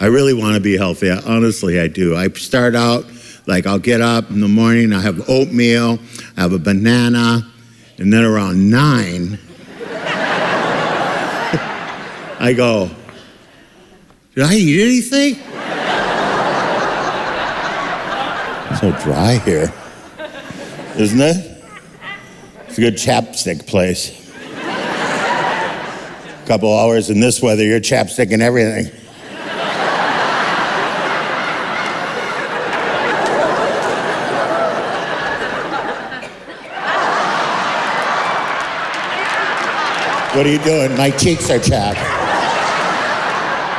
I really want to be healthy. Honestly, I do. I start out, like I'll get up in the morning, I have oatmeal, I have a banana, and then around 9, I go, did I eat anything? It's so dry here, isn't it? It's a good chapstick place. A couple hours in this weather, you're chapsticking everything. What are you doing? My cheeks are chapped.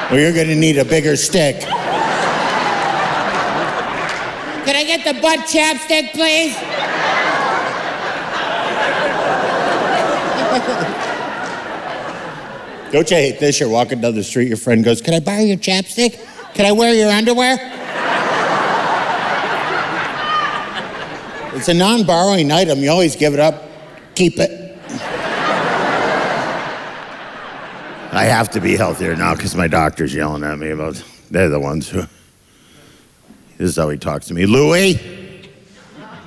Well, you're gonna need a bigger stick. Can I get the butt chapstick, please? Don't you hate this? You're walking down the street, your friend goes, can I borrow your chapstick? Can I wear your underwear? It's a non-borrowing item. You always give it up, keep it. I have to be healthier now because my doctor's yelling at me about, they're the ones who, this is how he talks to me. Louie,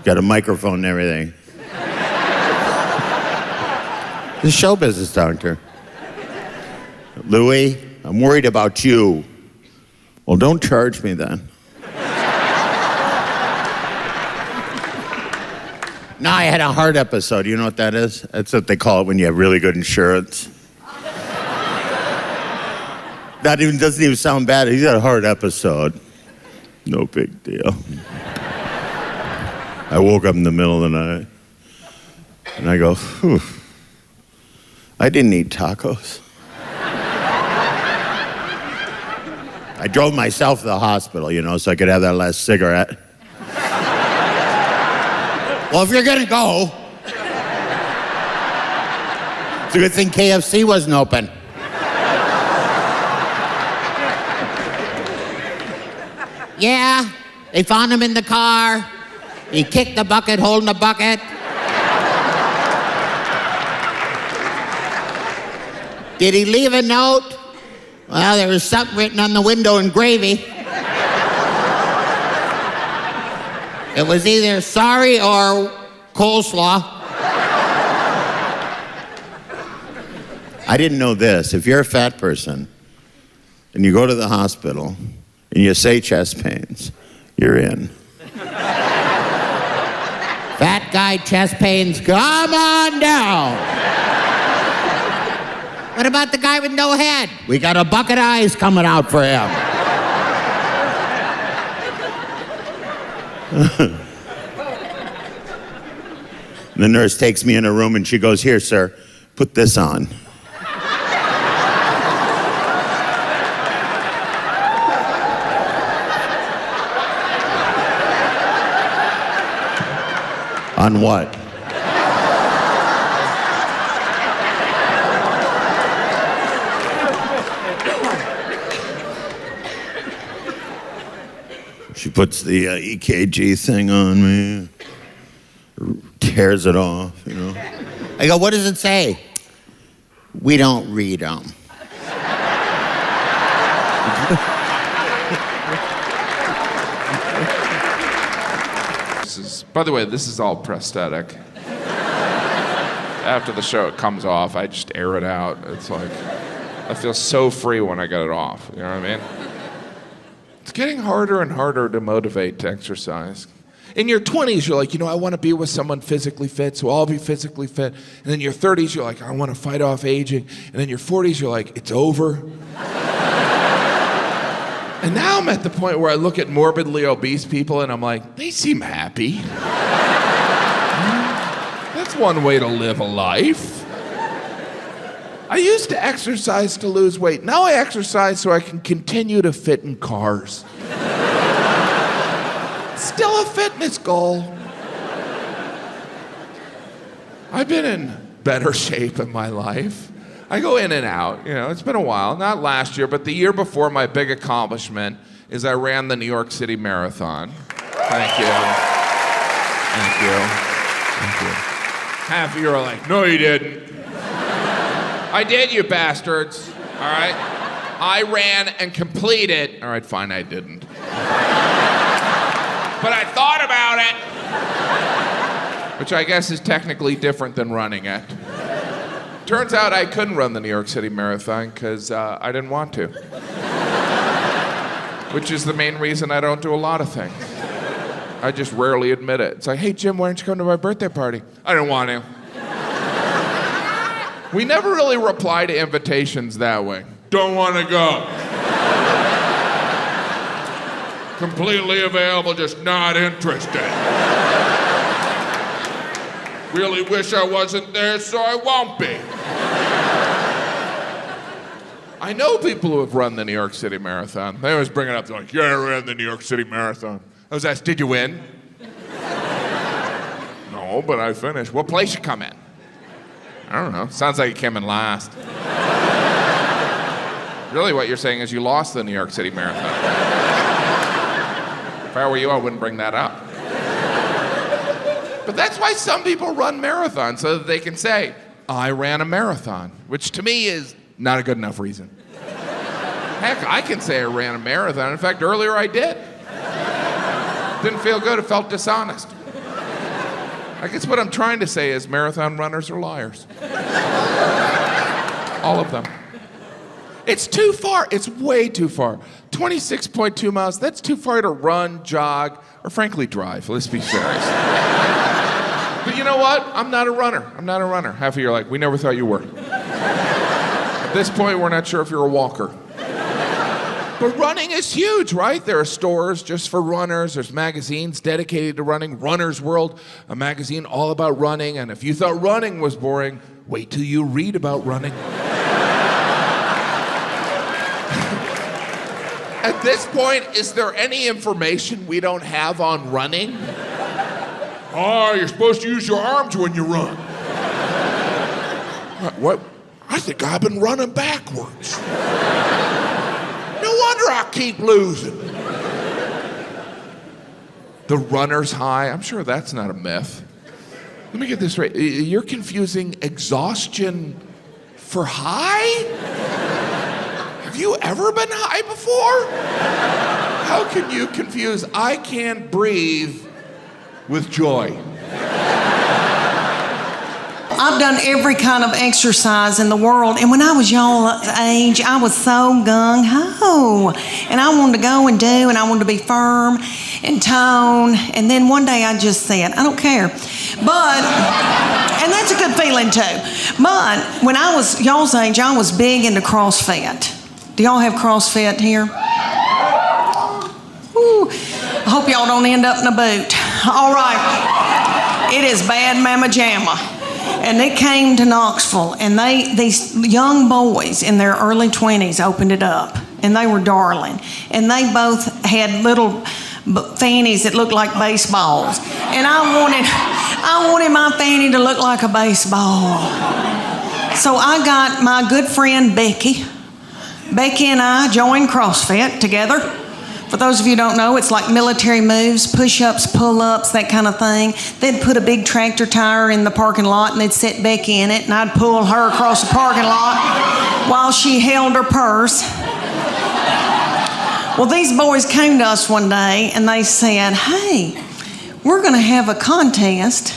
got a microphone and everything. He's a show business doctor. Louie, I'm worried about you. Well, don't charge me then. No, I had a heart episode. You know what that is? That's what they call it when you have really good insurance. That doesn't even sound bad. He's got a heart episode. No big deal. I woke up in the middle of the night and I go, whew, I didn't eat tacos. I drove myself to the hospital, so I could have that last cigarette. Well, if you're gonna go, it's a good thing KFC wasn't open. Yeah, they found him in the car. He kicked the bucket, holding the bucket. Did he leave a note? Well, there was something written on the window in gravy. It was either sorry or coleslaw. I didn't know this. If you're a fat person and you go to the hospital and you say chest pains, you're in. Fat guy, chest pains, come on down. What about the guy with no head? We got a bucket of eyes coming out for him. The nurse takes me in a room and she goes, here, sir, put this on. On what? She puts the EKG thing on me, tears it off, I go, what does it say? We don't read them. By the way, this is all prosthetic. After the show, it comes off. I just air it out. It's like, I feel so free when I get it off. You know what I mean? It's getting harder and harder to motivate to exercise. In your 20s, you're like, I want to be with someone physically fit, so I'll be physically fit. And then your 30s, you're like, I want to fight off aging. And then your 40s, you're like, it's over. And now I'm at the point where I look at morbidly obese people and I'm like, they seem happy. That's one way to live a life. I used to exercise to lose weight. Now I exercise so I can continue to fit in cars. Still a fitness goal. I've been in better shape in my life. I go in and out, it's been a while. Not last year, but the year before, my big accomplishment is I ran the New York City Marathon. Thank you. Thank you. Thank you. Half of you are like, no, you didn't. I did, you bastards. All right? I ran and completed. All right, fine, I didn't. But I thought about it, which I guess is technically different than running it. Turns out I couldn't run the New York City Marathon because I didn't want to. Which is the main reason I don't do a lot of things. I just rarely admit it. It's like, hey, Jim, why don't you come to my birthday party? I didn't want to. We never really reply to invitations that way. Don't want to go. Completely available, just not interested. Really wish I wasn't there, so I won't be. I know people who have run the New York City Marathon. They always bring it up. They're like, yeah, I ran the New York City Marathon. I was asked, did you win? No, but I finished. What place you come in? I don't know. Sounds like you came in last. Really, what you're saying is you lost the New York City Marathon. If I were you, I wouldn't bring that up. But that's why some people run marathons, so that they can say, I ran a marathon, which to me is not a good enough reason. Heck, I can say I ran a marathon. In fact, earlier I did. Didn't feel good, it felt dishonest. I guess what I'm trying to say is marathon runners are liars. All of them. It's too far. It's way too far. 26.2 miles, that's too far to run, jog, or frankly drive. Let's be serious. But you know what? I'm not a runner. Half of you are like, we never thought you were. At this point, we're not sure if you're a walker. But running is huge, right? There are stores just for runners. There's magazines dedicated to running. Runner's World, a magazine all about running. And if you thought running was boring, wait till you read about running. At this point, is there any information we don't have on running? Oh, you're supposed to use your arms when you run. What? I think I've been running backwards. No wonder I keep losing. The runner's high, I'm sure that's not a myth. Let me get this right. You're confusing exhaustion for high? Have you ever been high before? How can you confuse I can't breathe with joy? I've done every kind of exercise in the world, and when I was y'all's age, I was so gung-ho. And I wanted to go and do, and I wanted to be firm and tone, and then one day I just said, I don't care. But, and that's a good feeling too. But when I was y'all's age, I was big into CrossFit. Do y'all have CrossFit here? Ooh, I hope y'all don't end up in a boot. All right. It is bad mamma jamma. And it came to Knoxville, and these young boys in their early 20s opened it up, and they were darling. And they both had little fannies that looked like baseballs. And I wanted my fanny to look like a baseball. So I got my good friend Becky. Becky and I joined CrossFit together. For those of you who don't know, it's like military moves, push-ups, pull-ups, that kind of thing. They'd put a big tractor tire in the parking lot, and they'd set Becky in it, and I'd pull her across the parking lot while she held her purse. Well, these boys came to us one day, and they said, hey, we're going to have a contest,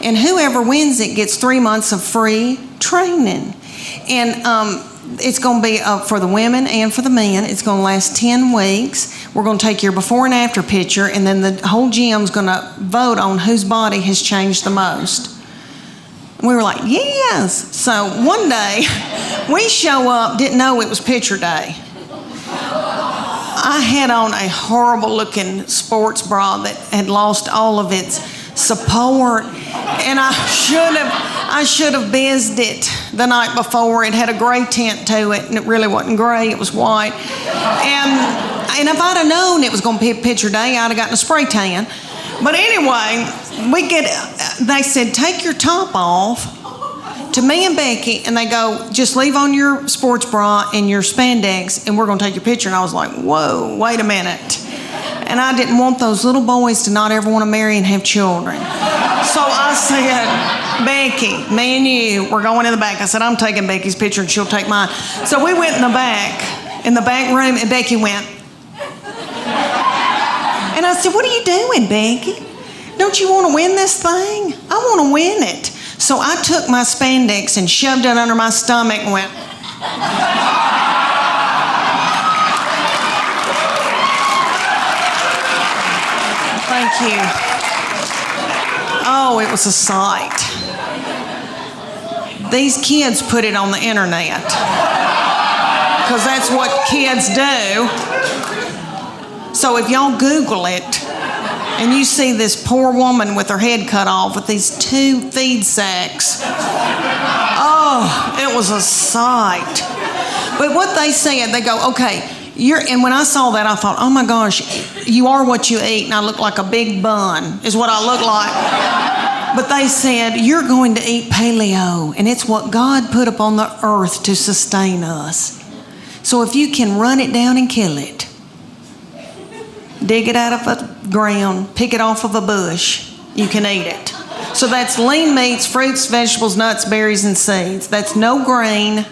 and whoever wins it gets 3 months of free training. And it's going to be for the women and for the men. It's going to last 10 weeks. We're going to take your before and after picture, and then the whole gym's going to vote on whose body has changed the most. And we were like, yes. So one day, we show up, didn't know it was picture day. I had on a horrible-looking sports bra that had lost all of its support, and I should have bizzed it the night before. It had a gray tint to it, and it really wasn't gray, it was white. And if I'd have known it was going to be picture day, I'd have gotten a spray tan. But anyway, they said, take your top off to me and Becky, and they go, just leave on your sports bra and your spandex, and we're going to take your picture. And I was like, whoa, wait a minute. And I didn't want those little boys to not ever want to marry and have children. So I said, Becky, me and you, we're going in the back. I said, I'm taking Becky's picture and she'll take mine. So we went in the back. in the back room, and Becky went. And I said, what are you doing, Becky? Don't you want to win this thing? I want to win it. So I took my spandex and shoved it under my stomach and went. Thank you. Oh, it was a sight. These kids put it on the internet because that's what kids do. So if y'all Google it and you see this poor woman with her head cut off with these 2 feed sacks, oh, it was a sight. But what they said, they go, okay, and when I saw that, I thought, oh my gosh, you are what you eat, and I look like a big bun, is what I look like. But they said, you're going to eat paleo, and it's what God put upon the earth to sustain us. So if you can run it down and kill it, dig it out of the ground, pick it off of a bush, you can eat it. So that's lean meats, fruits, vegetables, nuts, berries, and seeds. That's no grain,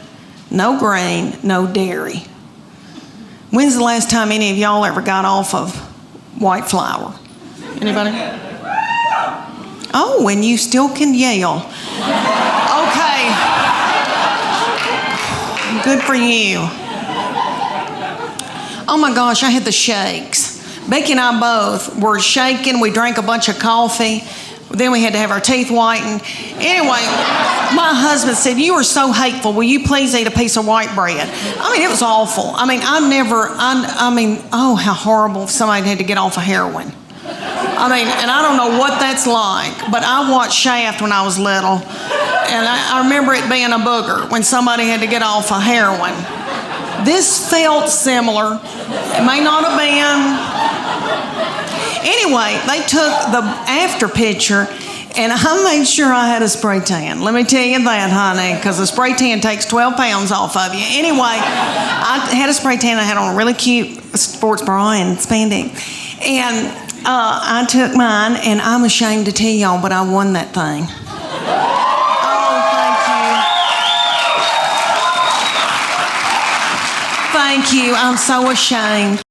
no dairy. When's the last time any of y'all ever got off of white flour? Anybody? Oh, and you still can yell. Okay. Good for you. Oh my gosh, I had the shakes. Becky and I both were shaking. We drank a bunch of coffee. Then we had to have our teeth whitened. Anyway, my husband said, you are so hateful. Will you please eat a piece of white bread? I mean, it was awful. I mean, oh, how horrible if somebody had to get off of heroin. I mean, and I don't know what that's like, but I watched Shaft when I was little, and I remember it being a booger when somebody had to get off of heroin. This felt similar. It may not have been. Anyway, they took the after picture, and I made sure I had a spray tan. Let me tell you that, honey, because a spray tan takes 12 pounds off of you. Anyway, I had a spray tan. I had on a really cute sports bra and spandex. And I took mine, and I'm ashamed to tell y'all, but I won that thing. Oh, thank you. Thank you. I'm so ashamed.